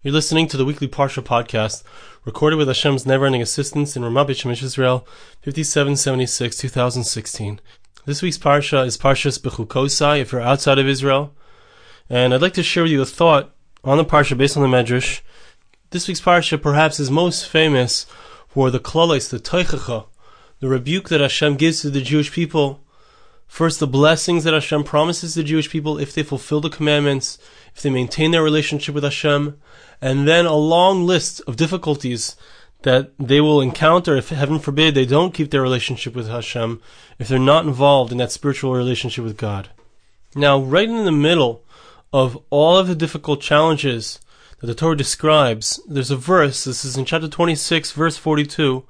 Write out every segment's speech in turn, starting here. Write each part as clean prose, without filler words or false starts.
You're listening to the weekly Parsha podcast, recorded with Hashem's never-ending assistance in Ramat Beit Shemesh, Israel, 5776, 2016. This week's Parsha is Parsha's Bechukosai, if you're outside of Israel. And I'd like to share with you a thought on the Parsha based on the Medrash. This week's Parsha perhaps is most famous for the klales, the teichacha, the rebuke that Hashem gives to the Jewish people. First, the blessings that Hashem promises the Jewish people if they fulfill the commandments, if they maintain their relationship with Hashem, and then a long list of difficulties that they will encounter if, heaven forbid, they don't keep their relationship with Hashem, if they're not involved in that spiritual relationship with God. Now, right in the middle of all of the difficult challenges that the Torah describes, there's a verse. This is in chapter 26, verse 42.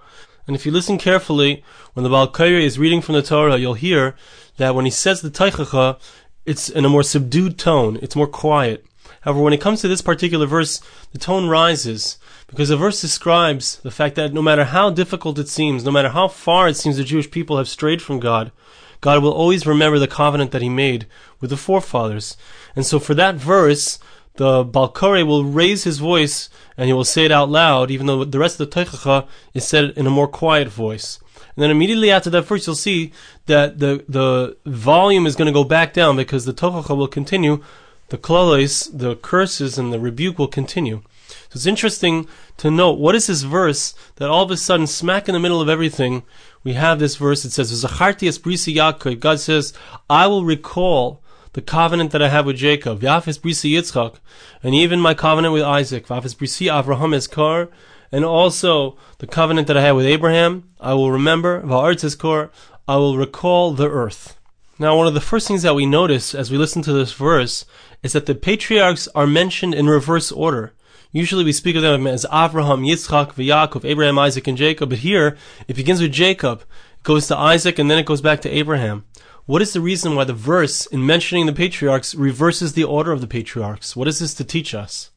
And if you listen carefully, when the Baal Koreh is reading from the Torah, you'll hear that when he says the teichacha, it's in a more subdued tone. It's more quiet. However, when it comes to this particular verse, the tone rises, because the verse describes the fact that no matter how difficult it seems, no matter how far it seems the Jewish people have strayed from God, God will always remember the covenant that He made with the forefathers. And so for that verse, the Baal Koreh will raise his voice and he will say it out loud, even though the rest of the teichacha is said in a more quiet voice. And then immediately after that verse, you'll see that the volume is going to go back down, because the teichacha will continue. The klales, the curses and the rebuke will continue. So it's interesting to note, what is this verse that all of a sudden, smack in the middle of everything, we have this verse. It says, "Zacharti es brisi Yaakov." God says, I will recall the covenant that I have with Jacob, V'af es brisi Yitzchak, and even my covenant with Isaac, V'af es brisi Avraham eskar, and also the covenant that I had with Abraham, I will remember, V'aretz eskar, I will recall the earth. Now, one of the first things that we notice as we listen to this verse is that the patriarchs are mentioned in reverse order. Usually we speak of them as Avraham, Yitzchak, Yaakov, Abraham, Isaac, and Jacob, but here it begins with Jacob, it goes to Isaac, and then it goes back to Abraham. What is the reason why the verse, in mentioning the patriarchs, reverses the order of the patriarchs? What is this to teach us?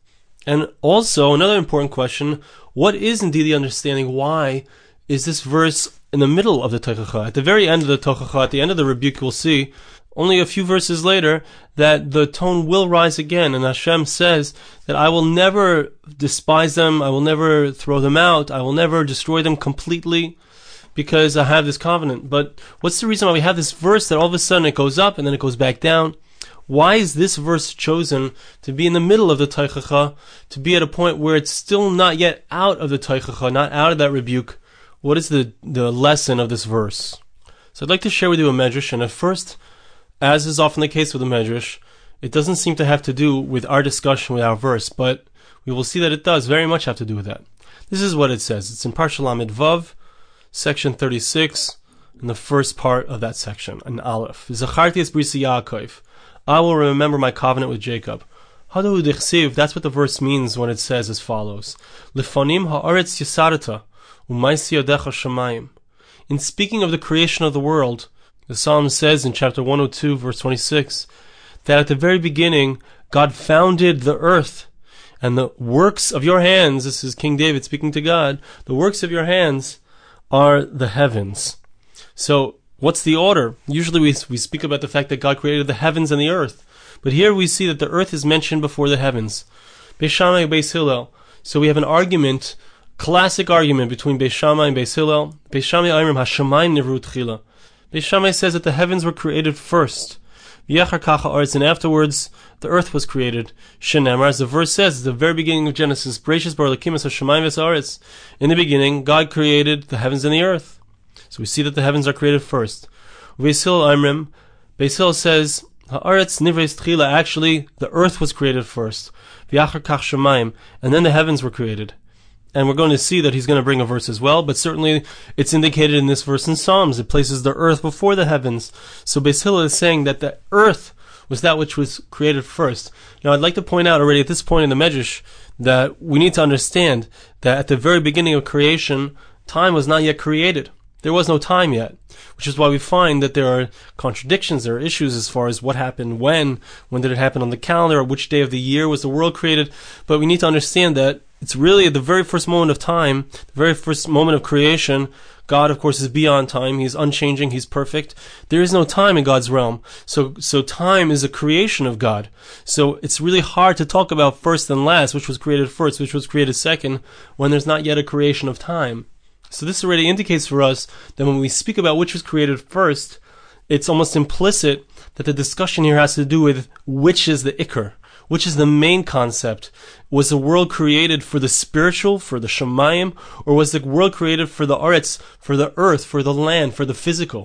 And also, another important question, what is indeed the understanding? Why is this verse in the middle of the teichacha? At the very end of the teichacha, at the end of the rebuke, we'll see, only a few verses later, that the tone will rise again, and Hashem says that I will never despise them, I will never throw them out, I will never destroy them completely, because I have this covenant. But what's the reason why we have this verse that all of a sudden it goes up and then it goes back down? Why is this verse chosen to be in the middle of the teichacha, to be at a point where it's still not yet out of the teichacha, not out of that rebuke? What is the lesson of this verse? So I'd like to share with you a medrash, and at first, as is often the case with a medrash, it doesn't seem to have to do with our discussion with our verse, but we will see that it does very much have to do with that. This is what it says. It's in Parsha Lamed Vav, section 36, in the first part of that section, an Aleph. Zacharti es brisi Yaakov. I will remember my covenant with Jacob. Hadu dichsiv, that's what the verse means when it says as follows. Lefonim ha'aretz yisarata, u'maisi yodecha shamayim. In speaking of the creation of the world, the Psalm says in chapter 102, verse 26, that at the very beginning, God founded the earth, and the works of your hands, this is King David speaking to God, the works of your hands are the heavens. So, what's the order? Usually we speak about the fact that God created the heavens and the earth. But here we see that the earth is mentioned before the heavens. Beis Shammai and Beis Hillel. So we have an argument, classic argument between Beis Shammai and Beis Hillel. Beis Shammai Ayrim Hashemayim Nivru Tchila. Beis Shammai says that the heavens were created first. V'yachar kacha aretz, and afterwards the earth was created. Shenemar, as the verse says, at the very beginning of Genesis, Bereshis bar Elokim es hashamayim v'haaretz. In the beginning, God created the heavens and the earth. So we see that the heavens are created first. Beis Hillel Amrim, Beis Hillel says, haaretz nivreis tchila, actually the earth was created first. V'yachar kach shamayim, and then the heavens were created. And we're going to see that he's going to bring a verse as well, but certainly it's indicated in this verse in Psalms. It places the earth before the heavens. So Beis Hillel is saying that the earth was that which was created first. Now I'd like to point out already at this point in the Medrash that we need to understand that at the very beginning of creation, time was not yet created. There was no time yet, which is why we find that there are contradictions, there are issues as far as what happened when did it happen on the calendar, or which day of the year was the world created. But we need to understand that it's really at the very first moment of time, the very first moment of creation, God, of course, is beyond time. He's unchanging. He's perfect. There is no time in God's realm. So time is a creation of God. So it's really hard to talk about first and last, which was created first, which was created second, when there's not yet a creation of time. So this already indicates for us that when we speak about which was created first, it's almost implicit that the discussion here has to do with which is the ikar, which is the main concept. Was the world created for the spiritual, for the shamayim, or was the world created for the aretz, for the earth, for the land, for the physical?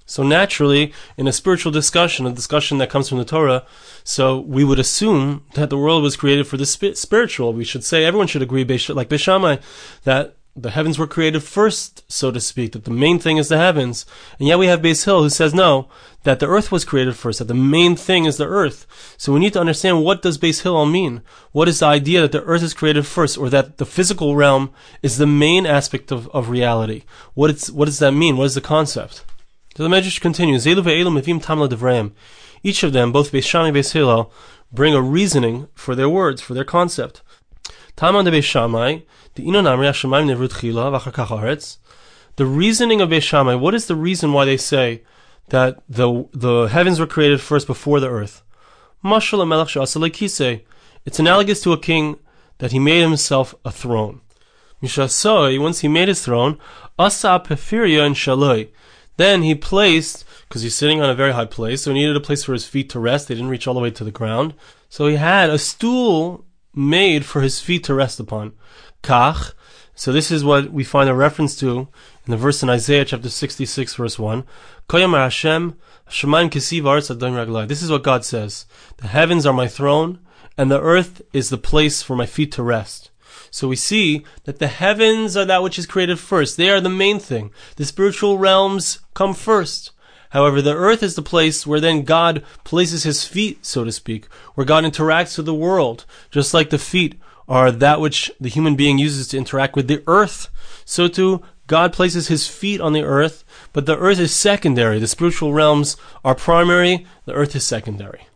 So naturally, in a spiritual discussion, a discussion that comes from the Torah, so we would assume that the world was created for the spiritual. We should say, everyone should agree, like Beishamai, that the heavens were created first, so to speak, that the main thing is the heavens. And yet we have Beis Hill who says no, that the earth was created first, that the main thing is the earth. So we need to understand, what does Beis Hill mean? What is the idea that the earth is created first, or that the physical realm is the main aspect of reality? What does that mean? What is the concept? So the Medrash continues, each of them, both Beis Shammai and Beis Hillel, bring a reasoning for their words, for their concept. Taman de Beis Shammai, the reasoning of Beis Shammai, what is the reason why they say that the heavens were created first before the earth? It's analogous to a king that he made himself a throne. Once he made his throne, then he placed, because he's sitting on a very high place, so he needed a place for his feet to rest. They didn't reach all the way to the ground. So he had a stool made for his feet to rest upon. Kach. So this is what we find a reference to in the verse in Isaiah chapter 66 verse 1. Hashem, this is what God says. The heavens are my throne, and the earth is the place for my feet to rest. So we see that the heavens are that which is created first. They are the main thing. The spiritual realms come first. However, the earth is the place where then God places his feet, so to speak, where God interacts with the world, just like the feet are that which the human being uses to interact with the earth. So too, God places his feet on the earth, but the earth is secondary. The spiritual realms are primary, the earth is secondary.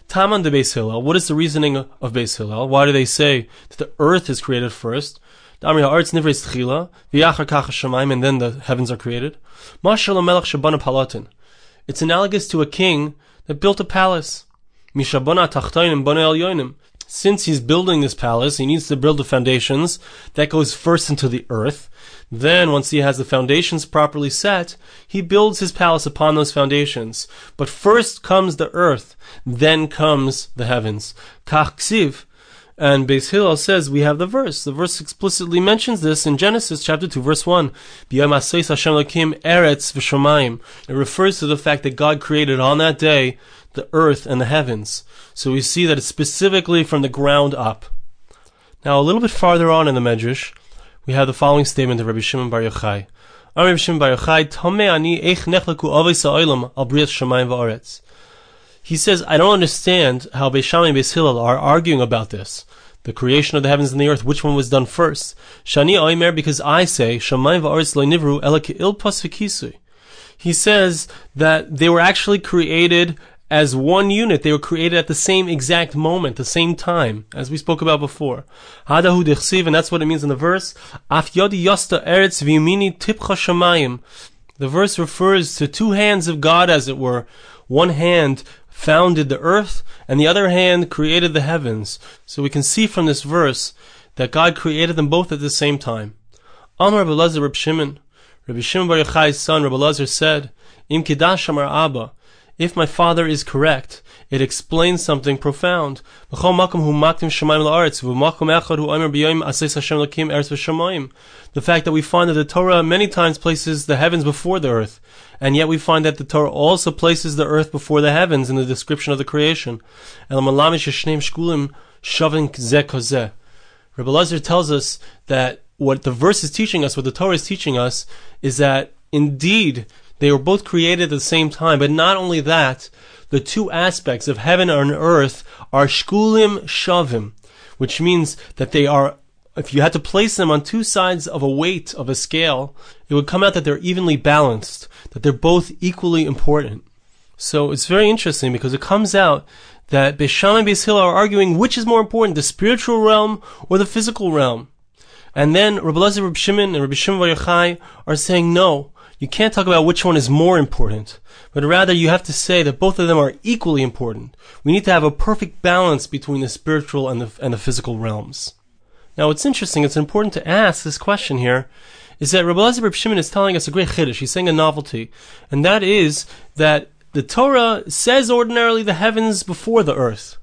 Taman de Beis Hillel, what is the reasoning of Beis Hillel? Why do they say that the earth is created first? And then the heavens are created. It's analogous to a king that built a palace. Since he's building this palace, he needs to build the foundations. That goes first into the earth. Then, once he has the foundations properly set, he builds his palace upon those foundations. But first comes the earth, then comes the heavens. Kach ksiv. And Beis Hillel says we have the verse. The verse explicitly mentions this in Genesis chapter 2 verse 1. It refers to the fact that God created on that day the earth and the heavens. So we see that it's specifically from the ground up. Now a little bit farther on in the Medrash, we have the following statement of Rabbi Shimon Bar Yochai. Rabbi Shimon Bar Yochai, Tomei ani eich nechlaku avos ha'olam al brias shamayim va'aretz. He says, I don't understand how Beis Shammai and Beis Hillel are arguing about this. The creation of the heavens and the earth, which one was done first? Shani oimer, because I say, Shamayim va'aretz lo nivru ela ke'il pas v'kisui. He says that they were actually created as one unit. They were created at the same exact moment, the same time, as we spoke about before. Hadahu dechsiv, and that's what it means in the verse. Af yodi yosta eretz v'yimini tipcha shamayim. The verse refers to two hands of God, as it were. One hand founded the earth, and the other hand created the heavens. So we can see from this verse that God created them both at the same time. Amar Rabbi Elazar Reb Shimon, Rabbi Shimon Bar Yochai's son, Rabbi Elazar said, Im kedash amar Abba, if my father is correct, it explains something profound. The fact that we find that the Torah many times places the heavens before the earth, and yet we find that the Torah also places the earth before the heavens in the description of the creation. Rabbi Elazar tells us that what the verse is teaching us, what the Torah is teaching us, is that indeed they were both created at the same time. But not only that, the two aspects of heaven and earth are shkulim shavim, which means that they are, if you had to place them on two sides of a weight of a scale, it would come out that they're evenly balanced, that they're both equally important. So it's very interesting because it comes out that Beis Shammai and Beis Hillel are arguing which is more important, the spiritual realm or the physical realm. And then Rabbi Elazar, Rabbi Shimon, and Rabbi Shimon Bar Yochai are saying, no, you can't talk about which one is more important, but rather you have to say that both of them are equally important. We need to have a perfect balance between the spiritual and the physical realms. Now, what's interesting, it's important to ask this question here, is that Rabbi Elazar, Rabbi Shimon is telling us a great chiddush. He's saying a novelty, and that is that the Torah says ordinarily the heavens before the earth,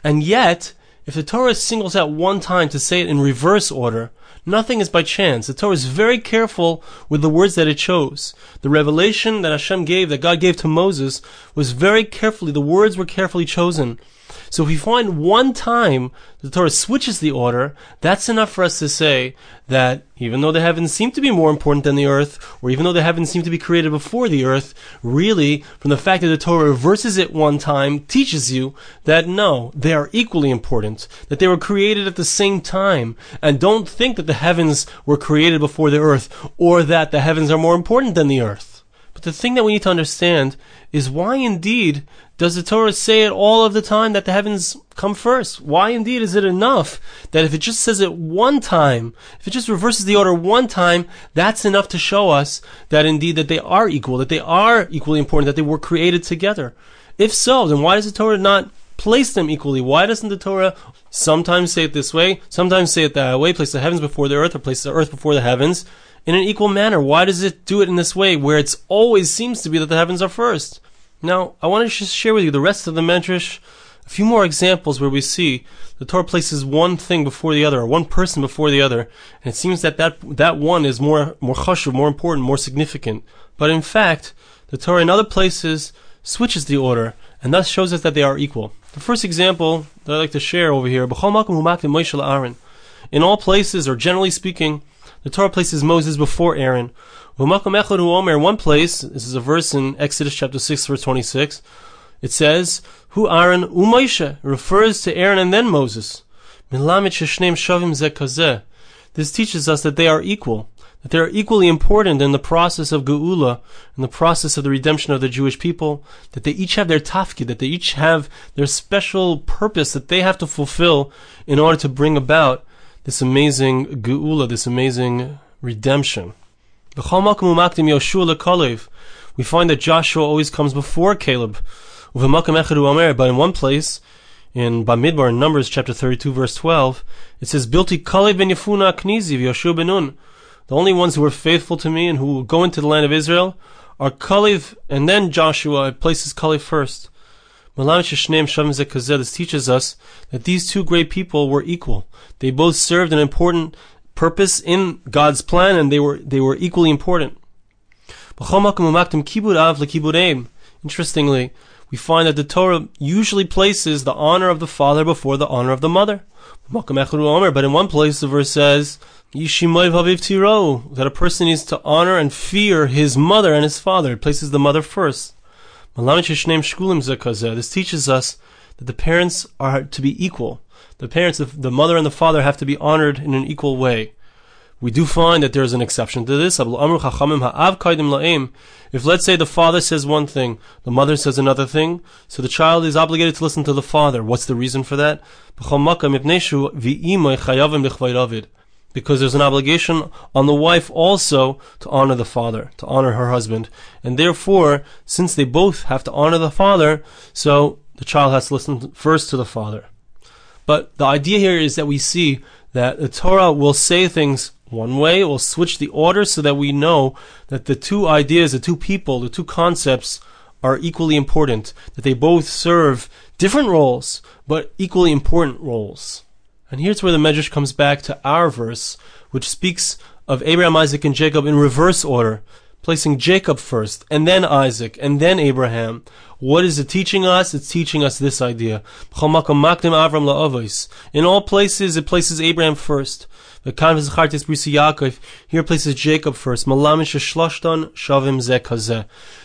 and yet, if the Torah singles out one time to say it in reverse order, nothing is by chance. The Torah is very careful with the words that it chose. The revelation that Hashem gave, that God gave to Moses, was very carefully, the words were carefully chosen. So if we find one time the Torah switches the order, that's enough for us to say that even though the heavens seem to be more important than the earth, or even though the heavens seem to be created before the earth, really, from the fact that the Torah reverses it one time, teaches you that no, they are equally important, that they were created at the same time, and don't think that the heavens were created before the earth, or that the heavens are more important than the earth. But the thing that we need to understand is why indeed does the Torah say it all of the time that the heavens come first? Why indeed is it enough that if it just says it one time, if it just reverses the order one time, that's enough to show us that indeed that they are equal, that they are equally important, that they were created together? If so, then why does the Torah not place them equally? Why doesn't the Torah sometimes say it this way, sometimes say it that way, place the heavens before the earth, or place the earth before the heavens, in an equal manner? Why does it do it in this way, where it always seems to be that the heavens are first? Now, I want to just share with you the rest of the Medrash, a few more examples where we see the Torah places one thing before the other, or one person before the other, and it seems that one is more chashuv, more important, more significant. But in fact, the Torah in other places switches the order, and thus shows us that they are equal. The first example that I'd like to share over here, in all places, or generally speaking, the Torah places Moses before Aaron. In one place, this is a verse in Exodus chapter 6, verse 26, it says, Hu Aaron u Moshe, refers to Aaron and then Moses. This teaches us that they are equal, that they are equally important in the process of Geula, in the process of the redemption of the Jewish people, that they each have their tafkid, that they each have their special purpose that they have to fulfill in order to bring about this amazing Geula, this amazing redemption. We find that Joshua always comes before Caleb. But in one place, in Bamidbar, in Numbers chapter 32, verse 12, it says, Bilti Kalev ben Yefuna Knizi v'Yoshua ben Nun. The only ones who are faithful to me and who will go into the land of Israel are Kalev, and then Joshua. It places Kalev first. This teaches us that these two great people were equal. They both served an important purpose in God's plan, and they were equally important. Interestingly, we find that the Torah usually places the honor of the father before the honor of the mother. But in one place the verse says that a person needs to honor and fear his mother and his father. It places the mother first. This teaches us that the parents are to be equal. The parents, the mother and the father, have to be honored in an equal way. We do find that there is an exception to this. If let's say the father says one thing, the mother says another thing, so the child is obligated to listen to the father. What's the reason for that? Because there's an obligation on the wife also to honor the father, to honor her husband. And therefore, since they both have to honor the father, so the child has to listen first to the father. But the idea here is that we see that the Torah will say things one way, it will switch the order so that we know that the two ideas, the two people, the two concepts are equally important, that they both serve different roles, but equally important roles. And here's where the Medrash comes back to our verse, which speaks of Abraham, Isaac, and Jacob in reverse order, placing Jacob first, and then Isaac, and then Abraham. What is it teaching us? It's teaching us this idea. In all places, it places Abraham first. Here places Jacob first.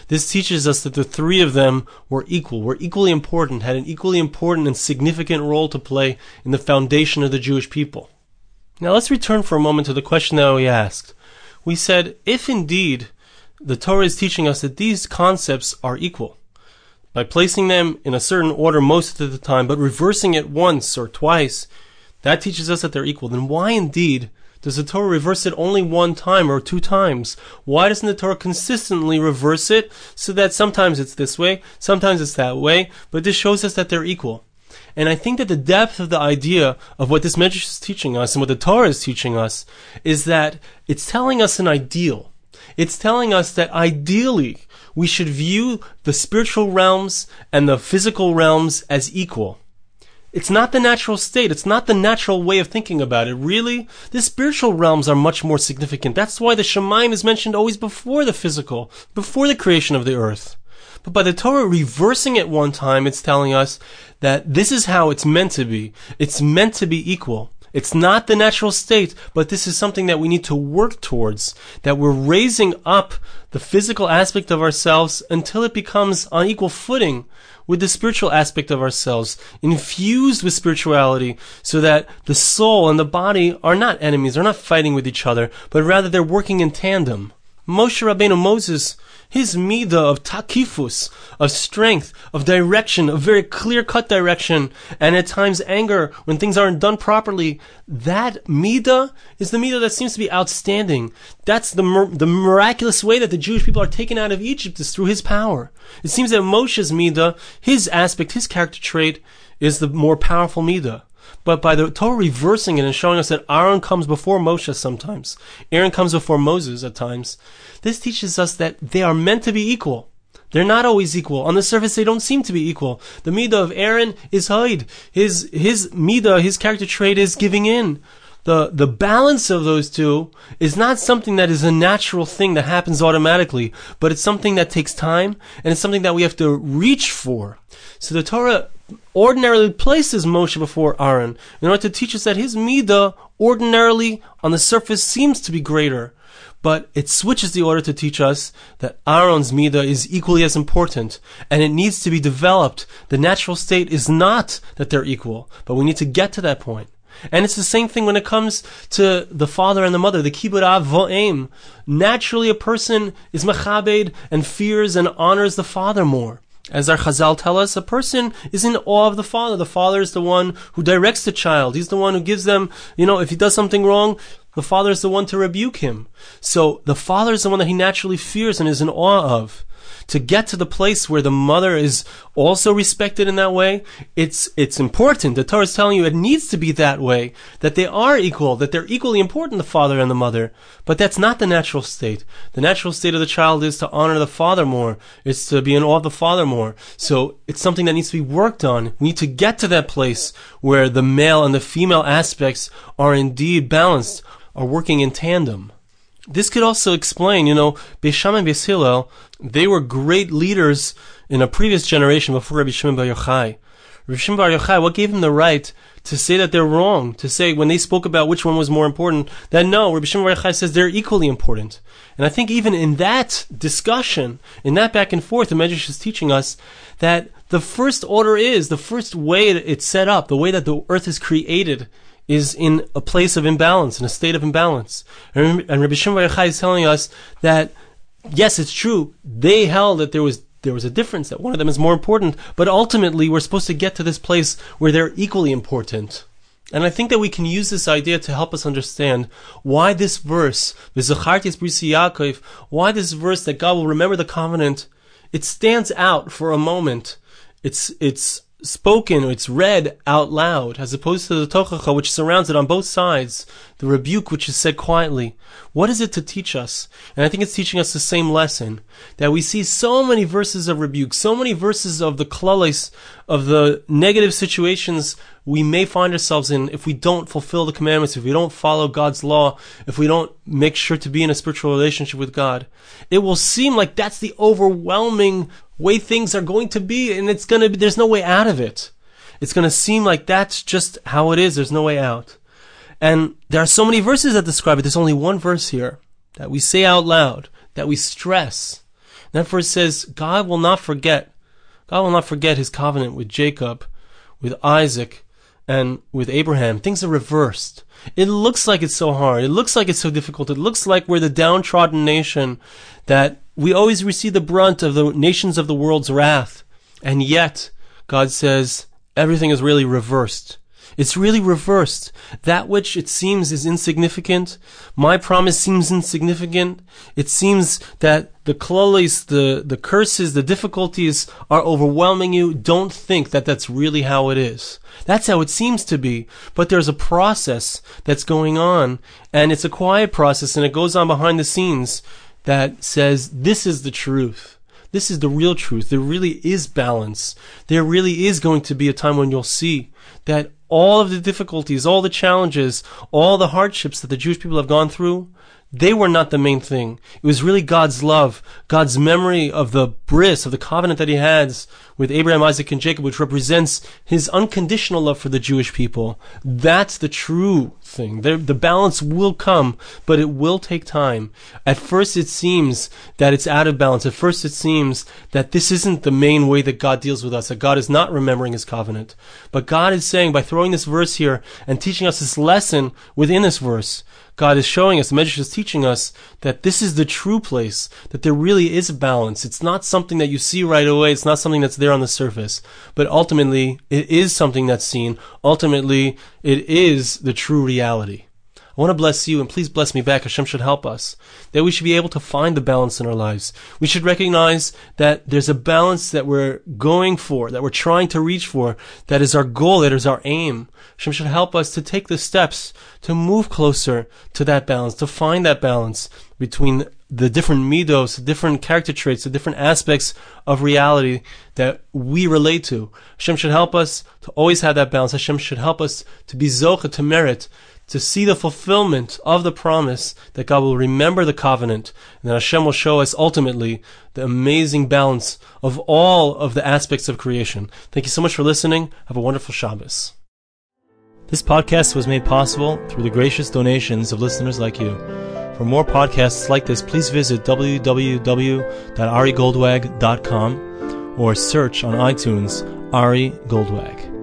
This teaches us that the three of them were equal, were equally important, had an equally important and significant role to play in the foundation of the Jewish people. Now let's return for a moment to the question that we asked. We said, if indeed the Torah is teaching us that these concepts are equal, by placing them in a certain order most of the time, but reversing it once or twice, that teaches us that they're equal. Then why indeed does the Torah reverse it only one time or two times? Why doesn't the Torah consistently reverse it so that sometimes it's this way, sometimes it's that way, but this shows us that they're equal? And I think that the depth of the idea of what this Medrash is teaching us and what the Torah is teaching us is that it's telling us an ideal. It's telling us that ideally we should view the spiritual realms and the physical realms as equal. It's not the natural state. It's not the natural way of thinking about it. Really, the spiritual realms are much more significant. That's why the Shemaim is mentioned always before the physical, before the creation of the earth. But by the Torah reversing it one time, it's telling us that this is how it's meant to be. It's meant to be equal. It's not the natural state, but this is something that we need to work towards, that we're raising up the physical aspect of ourselves until it becomes on equal footing with the spiritual aspect of ourselves, infused with spirituality, so that the soul and the body are not enemies, they're not fighting with each other, but rather they're working in tandem. Moshe Rabbeinu, Moses, his midah of takifus, of strength, of direction, of very clear-cut direction, and at times anger when things aren't done properly, that midah is the midah that seems to be outstanding. That's the miraculous way that the Jewish people are taken out of Egypt, is through his power. It seems that Moshe's midah, his aspect, his character trait, is the more powerful midah. But by the Torah reversing it and showing us that Aaron comes before Moshe sometimes, Aaron comes before Moses at times, this teaches us that they are meant to be equal. They're not always equal. On the surface, they don't seem to be equal. The midah of Aaron is Haid. His midah, his character trait is giving in. The balance of those two is not something that is a natural thing that happens automatically, but it's something that takes time, and it's something that we have to reach for. So the Torah ordinarily places Moshe before Aaron in order to teach us that his midah ordinarily on the surface seems to be greater, but it switches the order to teach us that Aaron's midah is equally as important, and it needs to be developed. The natural state is not that they're equal, but we need to get to that point. And it's the same thing when it comes to the father and the mother, the kibud av v'em. Naturally, a person is mechabed and fears and honors the father more. As our Chazal tell us, a person is in awe of the father. The father is the one who directs the child. He's the one who gives them, if he does something wrong, the father is the one to rebuke him. So the father is the one that he naturally fears and is in awe of. To get to the place where the mother is also respected in that way, it's important. The Torah is telling you it needs to be that way, that they are equal, that they're equally important, the father and the mother. But that's not the natural state. The natural state of the child is to honor the father more. It's to be in awe of the father more. So it's something that needs to be worked on. We need to get to that place where the male and the female aspects are indeed balanced, are working in tandem. This could also explain, Beis Shammai and Beis Hillel, they were great leaders in a previous generation before Rabbi Shimon Bar Yochai. Rabbi Shimon Bar Yochai, what gave him the right to say that they're wrong? To say, when they spoke about which one was more important, that no, Rabbi Shimon Bar Yochai says they're equally important. And I think even in that discussion, in that back and forth, the Medrash is teaching us that the first order is, the first way it's set up, the way that the earth is created, is in a place of imbalance, in a state of imbalance. And Rabbi Shimon Bar Yochai is telling us that, yes, it's true, they held that there was a difference, that one of them is more important, but ultimately we're supposed to get to this place where they're equally important. And I think that we can use this idea to help us understand why this verse, V'zacharti Brisi Yaakov, why this verse that God will remember the covenant, it stands out for a moment. It's spoken, or it's read out loud, as opposed to the tochacha, which surrounds it on both sides, the rebuke which is said quietly. What is it to teach us? And I think it's teaching us the same lesson, that we see so many verses of rebuke, so many verses of the klalos, of the negative situations we may find ourselves in if we don't fulfill the commandments, if we don't follow God's law, if we don't make sure to be in a spiritual relationship with God. It will seem like that's the overwhelming way things are going to be, and there's no way out of it. It's going to seem like that's just how it is. There's no way out. And there are so many verses that describe it. There's only one verse here that we say out loud, that we stress. And that verse says, God will not forget his covenant with Jacob, with Isaac, and with Abraham. Things are reversed. It looks like it's so hard. It looks like it's so difficult. It looks like we're the downtrodden nation, that we always receive the brunt of the nations of the world's wrath. And yet, God says, everything is really reversed. It's really reversed. That which it seems is insignificant, my promise seems insignificant. It seems that the klolis, the curses, the difficulties are overwhelming you. Don't think that that's really how it is. That's how it seems to be. But there's a process that's going on, and it's a quiet process, and it goes on behind the scenes that says, this is the truth. This is the real truth. There really is balance. There really is going to be a time when you'll see that all of the difficulties, all the challenges, all the hardships that the Jewish people have gone through, they were not the main thing. It was really God's love, God's memory of the bris, of the covenant that he has with Abraham, Isaac, and Jacob, which represents his unconditional love for the Jewish people. That's the true thing. The balance will come, but it will take time. At first it seems that it's out of balance. At first it seems that this isn't the main way that God deals with us, that God is not remembering his covenant. But God is saying, by throwing this verse here and teaching us this lesson within this verse, God is showing us, the Medrash is teaching us, that this is the true place, that there really is a balance. It's not something that you see right away. It's not something that's there on the surface. But ultimately, it is something that's seen. Ultimately, it is the true reality. I want to bless you, and please bless me back. Hashem should help us, that we should be able to find the balance in our lives. We should recognize that there's a balance that we're going for, that we're trying to reach for, that is our goal, that is our aim. Hashem should help us to take the steps to move closer to that balance, to find that balance between the different midos, the different character traits, the different aspects of reality that we relate to. Hashem should help us to always have that balance. Hashem should help us to be zocha, to merit, to see the fulfillment of the promise that God will remember the covenant, and that Hashem will show us ultimately the amazing balance of all of the aspects of creation. Thank you so much for listening. Have a wonderful Shabbos. This podcast was made possible through the gracious donations of listeners like you. For more podcasts like this, please visit www.arigoldwag.com or search on iTunes Ari Goldwag.